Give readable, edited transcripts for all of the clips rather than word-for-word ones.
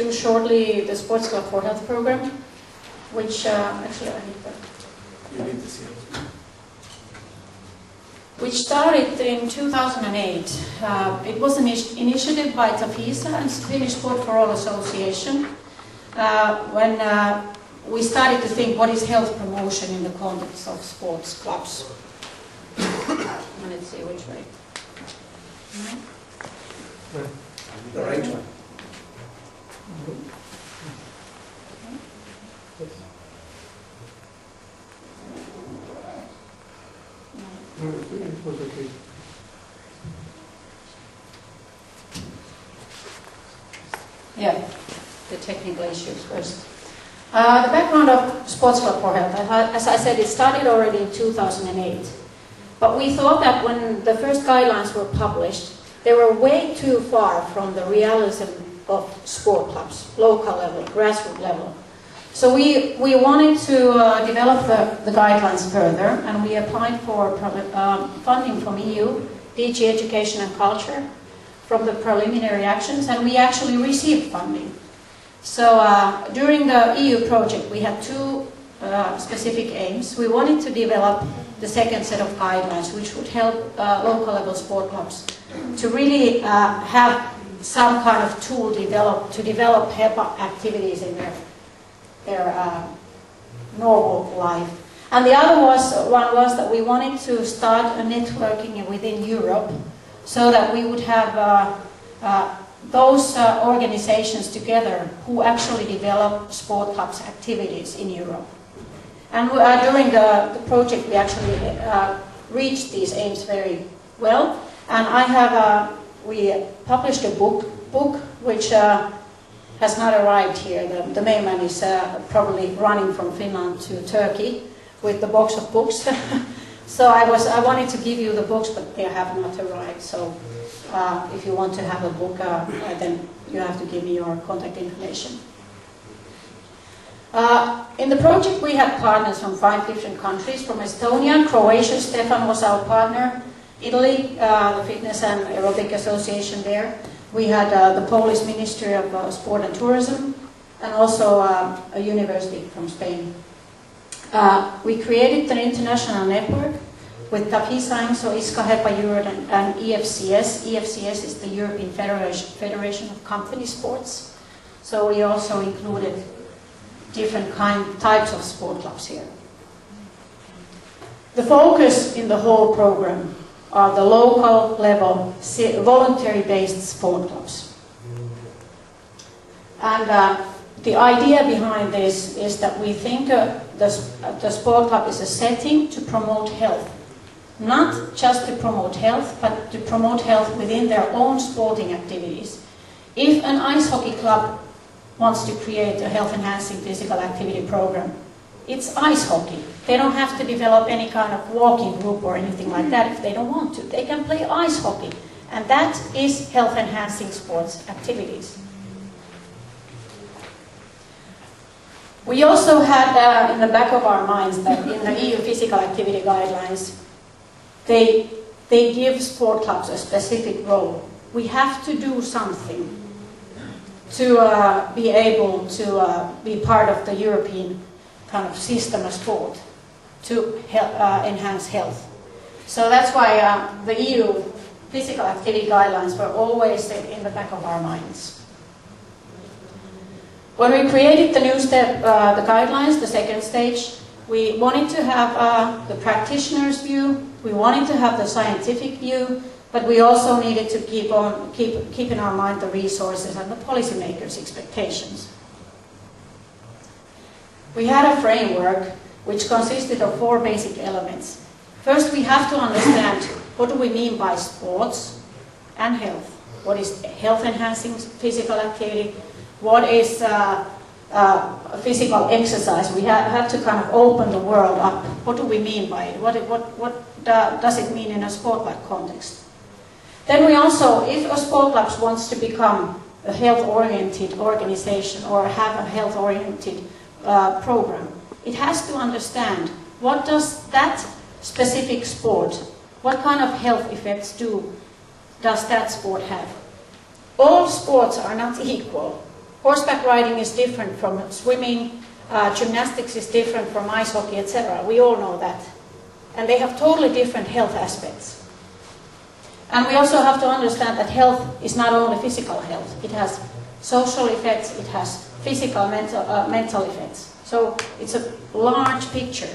to shortly the Sports Club for Health program, which actually I need that. You need to see it. Which started in 2008. It was an initiative by TAFISA and Finnish Sport for All Association when we started to think what is health promotion in the context of sports clubs. Let's see which way. The right one. Yeah, the technical issues first. The background of Sports Club for Health, as I said, it started already in 2008. But we thought that when the first guidelines were published, they were way too far from the realism of sport clubs, local level, grassroots level. So we wanted to develop the guidelines further, and we applied for funding from EU, DG Education and Culture, from the preliminary actions, and we actually received funding. So during the EU project, we had two specific aims. We wanted to develop the second set of guidelines, which would help local level sport clubs to really have some kind of tool developed to develop HEPA activities in their normal life. And the other one was that we wanted to start a networking within Europe so that we would have those organizations together who actually develop sport clubs activities in Europe. And during the project we actually reached these aims very well. And we published a book which has not arrived here. The main man is probably running from Finland to Turkey with the box of books. So I wanted to give you the books, but they have not arrived. So if you want to have a book, then you have to give me your contact information. In the project we had partners from 5 different countries, from Estonia, Croatia, Stefan was our partner, Italy, the Fitness and Aerobic Association there. We had the Polish Ministry of Sport and Tourism, and also a university from Spain. We created an international network with TAFISA, so ISCA, HEPA, Europe, and EFCS. EFCS is the European Federation of Company Sports. So we also included different types of sport clubs here. The focus in the whole program are the local level voluntary-based sport clubs. And the idea behind this is that we think the sport club is a setting to promote health. Not just to promote health, but to promote health within their own sporting activities. If an ice hockey club wants to create a health-enhancing physical activity program, it's ice hockey. They don't have to develop any kind of walking group or anything like that if they don't want to. They can play ice hockey, and that is health-enhancing sports activities. We also had in the back of our minds that in the EU physical activity guidelines, they give sport clubs a specific role. We have to do something to be able to be part of the European kind of system of sport to enhance health. So that's why the EU physical activity guidelines were always in the back of our minds. When we created the new step, the guidelines, the second stage, we wanted to have the practitioner's view, we wanted to have the scientific view, but we also needed to keep in our mind the resources and the policymakers' expectations. We had a framework which consisted of 4 basic elements. First, we have to understand what do we mean by sports and health. What is health-enhancing physical activity? What is physical exercise? We have to kind of open the world up. What do we mean by it? What does it mean in a sport-like context? Then we also, if a sport club wants to become a health-oriented organization or have a health-oriented program, it has to understand what does that specific sport, what kind of health effects does that sport have. All sports are not equal. Horseback riding is different from swimming, gymnastics is different from ice hockey, etc. We all know that. And they have totally different health aspects. And we also have to understand that health is not only physical health. It has social effects, it has physical, mental effects. So it's a large picture.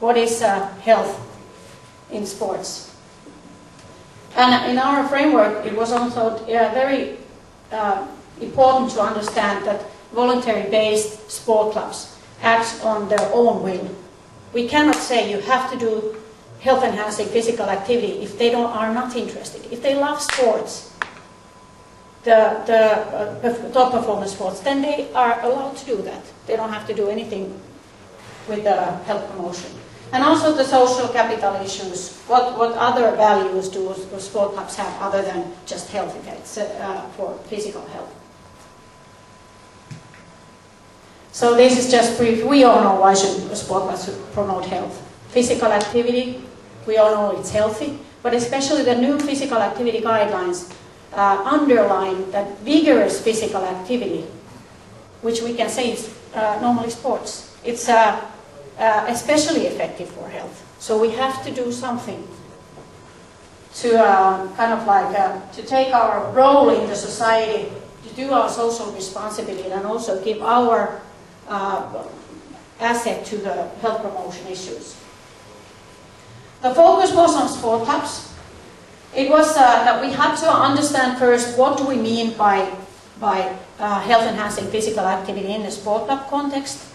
What is health in sports? And in our framework, it was also very important to understand that voluntary-based sport clubs act on their own will. We cannot say you have to do health-enhancing physical activity if they are not interested. If they love sports, the top performance sports, then they are allowed to do that. They don't have to do anything with the health promotion. And also the social capital issues. What other values do sport clubs have other than just health effects for physical health? So this is just brief. We all know why should sport clubs promote health. Physical activity, we all know it's healthy, but especially the new physical activity guidelines underline that vigorous physical activity, which we can say is normally sports, it's especially effective for health. So we have to do something to to take our role in the society, to do our social responsibility, and also give our asset to the health promotion issues. The focus was on sport clubs. It was that we had to understand first what do we mean by health-enhancing physical activity in the sport club context.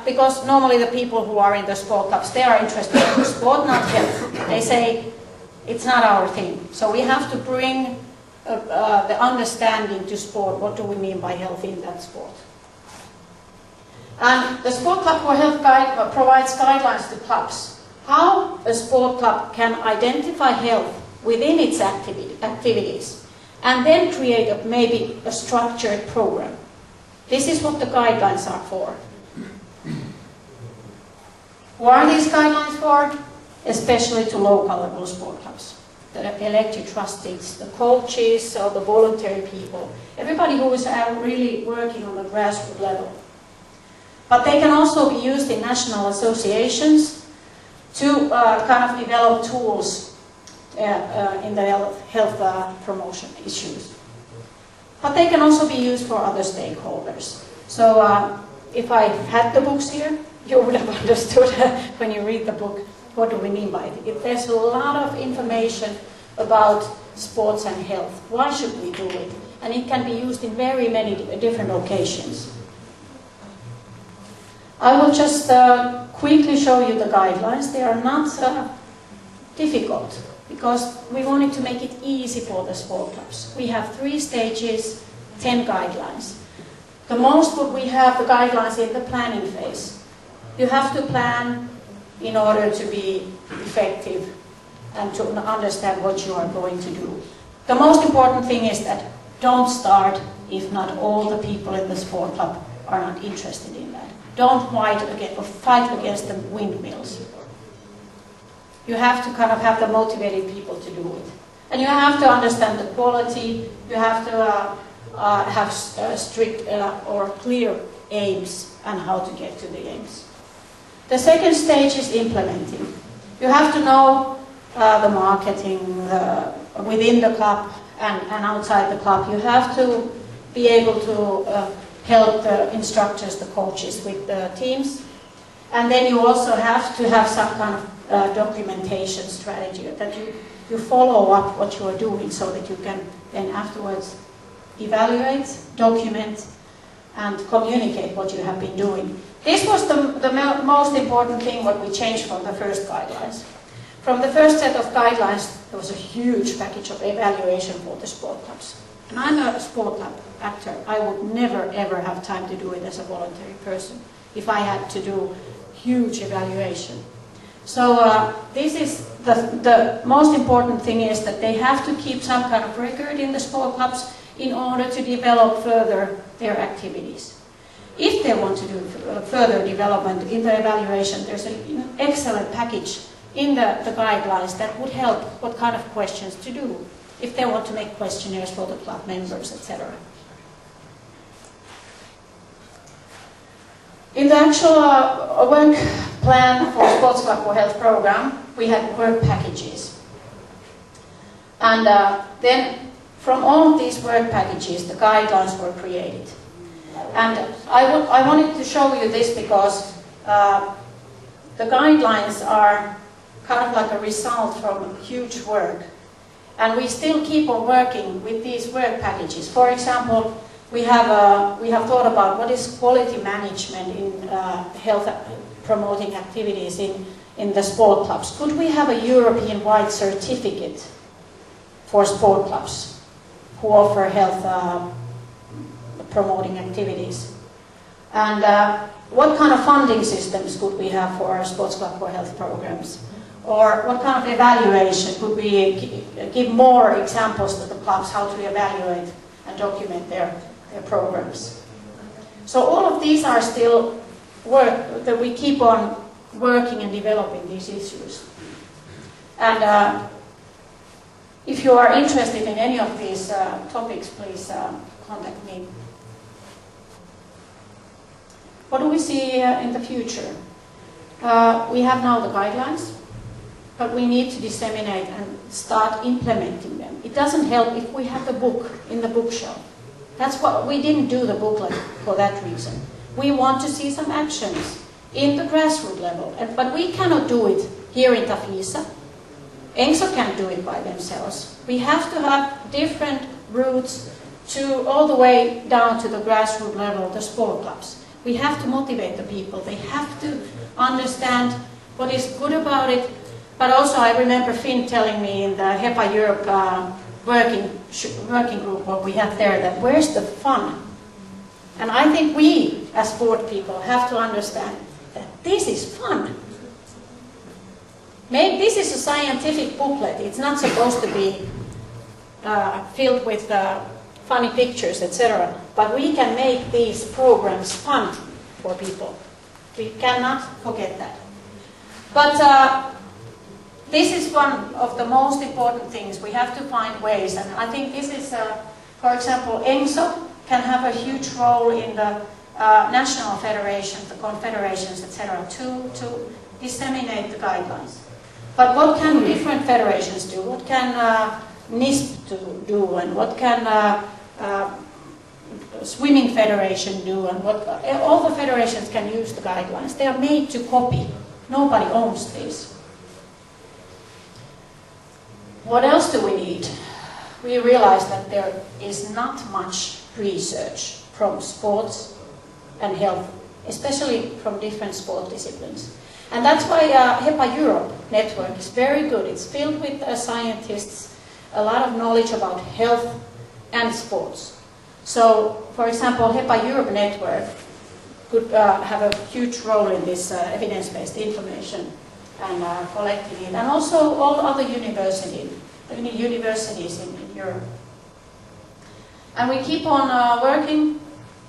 Because normally the people who are in the sport clubs, they are interested in the sport, not health. They say, it's not our thing. So we have to bring the understanding to sport. What do we mean by health in that sport? And the Sport Club for Health Guide provides guidelines to clubs. How a sport club can identify health within its activities and then create maybe a structured program. This is what the guidelines are for. Who are these guidelines for? Especially to local level sport clubs. The elected trustees, the coaches, or the voluntary people. Everybody who is really working on the grassroots level. But they can also be used in national associations to develop tools in the health promotion issues. But they can also be used for other stakeholders. So if I had the books here, you would have understood when you read the book, what do we mean by it? There's a lot of information about sports and health. Why should we do it? And it can be used in very many different occasions. I will just quickly show you the guidelines. They are not difficult because we wanted to make it easy for the sport clubs. We have 3 stages, 10 guidelines. The most what we have the guidelines in the planning phase. You have to plan in order to be effective and to understand what you are going to do. The most important thing is that don't start if not all the people in the sport club are not interested in that. Don't fight against the windmills. You have to have the motivated people to do it. And you have to understand the quality, you have to have strict or clear aims and how to get to the aims. The second stage is implementing. You have to know the marketing within the club and outside the club. You have to be able to help the instructors, the coaches with the teams. And then you also have to have some kind of documentation strategy that you follow up what you are doing so that you can then afterwards evaluate, document, and communicate what you have been doing. This was the most important thing what we changed from the first guidelines. From the first set of guidelines, there was a huge package of evaluation for the sport clubs. And I'm a sport club actor. I would never ever have time to do it as a voluntary person if I had to do huge evaluation. So this is the most important thing is that they have to keep some kind of record in the sport clubs in order to develop further their activities. If they want to do further development in the evaluation, there's an excellent package in the guidelines that would help what kind of questions to do if they want to make questionnaires for the club members, etc. In the actual work plan for Sports Club for Health program, we had work packages. And then from all of these work packages, the guidelines were created. And I wanted to show you this because the guidelines are kind of like a result from huge work. And we still keep on working with these work packages. For example, we have thought about what is quality management in health promoting activities in the sport clubs. Could we have a European-wide certificate for sport clubs who offer health promoting activities? And what kind of funding systems could we have for our Sports Club for Health programs? Or what kind of evaluation could we give more examples to the clubs how to evaluate and document their programs? So all of these are still work that we keep on working and developing these issues. And if you are interested in any of these topics, please contact me. What do we see in the future? We have now the guidelines, but we need to disseminate and start implementing them. It doesn't help if we have the book in the bookshelf. That's what we didn't do the booklet for that reason. We want to see some actions in the grassroots level, but we cannot do it here in TAFISA. ENSO can't do it by themselves. We have to have different routes to all the way down to the grassroots level, the sport clubs. We have to motivate the people. They have to understand what is good about it. But also I remember Finn telling me in the HEPA Europe working group what we have there, that where's the fun? And I think we as sport people have to understand that this is fun. Maybe this is a scientific booklet. It's not supposed to be filled with funny pictures, etc. But we can make these programs fun for people. We cannot forget that. But this is one of the most important things. We have to find ways, and I think this is, for example, ENSO can have a huge role in the national federations, the confederations, etc., to disseminate the guidelines. But what can different federations do? What can NISP do, and what can swimming federation do, and what all the federations can use the guidelines. They are made to copy. Nobody owns these. What else do we need? We realize that there is not much research from sports and health, especially from different sport disciplines. And that's why HEPA Europe network is very good. It's filled with scientists, a lot of knowledge about health and sports. So, for example, HEPA Europe network could have a huge role in this evidence-based information and collecting it, and also all other universities in Europe. And we keep on working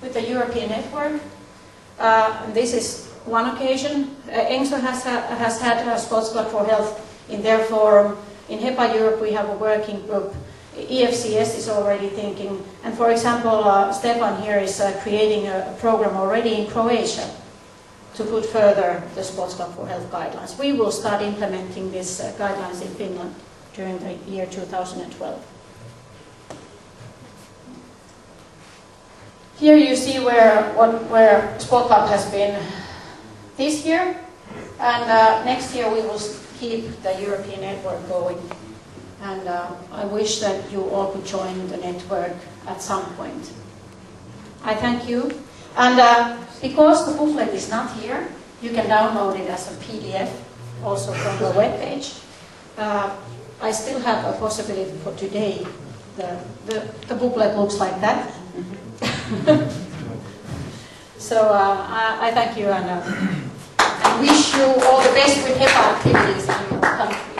with the European network. This is one occasion. ENSO has had Sports Club for Health in their forum. In HEPA Europe we have a working group. EFCS is already thinking, and for example, Stefan here is creating a program already in Croatia to put further the Sports Club for Health guidelines. We will start implementing these guidelines in Finland during the year 2012. Here you see where Sport Club has been this year, and next year we will keep the European network going. And I wish that you all could join the network at some point. I thank you. And because the booklet is not here, you can download it as a PDF, also from the webpage. I still have a possibility for today. The booklet looks like that. So I thank you, and I wish you all the best with HEPA activities in your country.